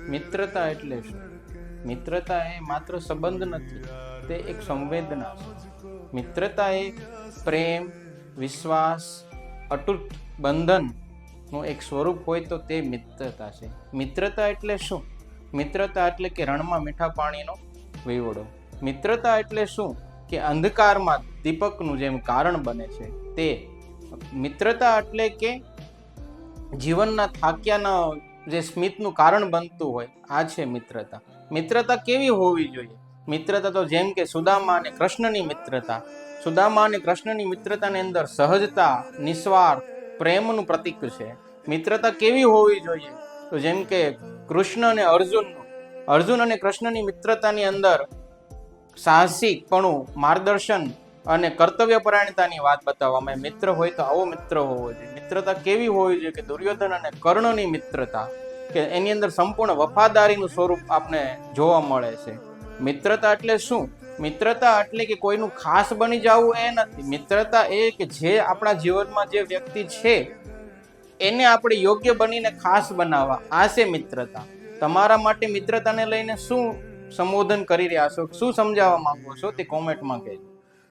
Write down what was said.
મિત્રતા એટલે શું? મિત્રતા એ માત્ર સંબંધ નથી, તે એક સંવેદના છે. મિત્રતા એ પ્રેમ, વિશ્વાસ, અતૂટ બંધનનું એક સ્વરૂપ હોય તો તે મિત્રતા છે. મિત્રતા એટલે શું? મિત્રતા એટલે કે રણમાં મીઠા પાણીનો વિવડો. મિત્રતા એટલે શું? કે અંધકારમાં દીપકનું જેમ કારણ બને છે તે. મિત્રતા એટલે કે જીવનના થાક્યાના જે સ્મિતનું કારણ બનતું હોય, આ છે મિત્રતા. મિત્રતા કેવી હોવી જોઈએ? મિત્રતા તો જેમ કે સુદામા અને કૃષ્ણની મિત્રતા. સુદામા અને કૃષ્ણની મિત્રતાની અંદર સહજતા, નિસ્વાર્થ પ્રેમનું પ્રતીક છે. મિત્રતા કેવી હોવી જોઈએ? તો જેમ કે કૃષ્ણ અને અર્જુન અને કૃષ્ણની મિત્રતાની અંદર સાહસિકપણું, માર્ગદર્શન અને કર્તવ્યપરાયણતાની વાત બતાવવામાં. મિત્ર હોય તો આવો મિત્ર હોવો જોઈએ. મિત્રતા કેવી હોવી જોઈએ? કે દુર્યોધન અને કર્ણની મિત્રતા, કે એની અંદર સંપૂર્ણ વફાદારીનું સ્વરૂપ આપણે જોવા મળે છે. મિત્રતા એટલે શું? મિત્રતા એટલે કે કોઈનું ખાસ બની જવું એ નથી. મિત્રતા એ કે જે આપણા જીવનમાં જે વ્યક્તિ છે એને આપણે યોગ્ય બનીને ખાસ બનાવવા, આ છે મિત્રતા. તમારા માટે મિત્રતાને લઈને શું સંબોધન કરી રહ્યા છો, શું સમજાવવા માંગો છો, તે કોમેન્ટમાં કહેજો.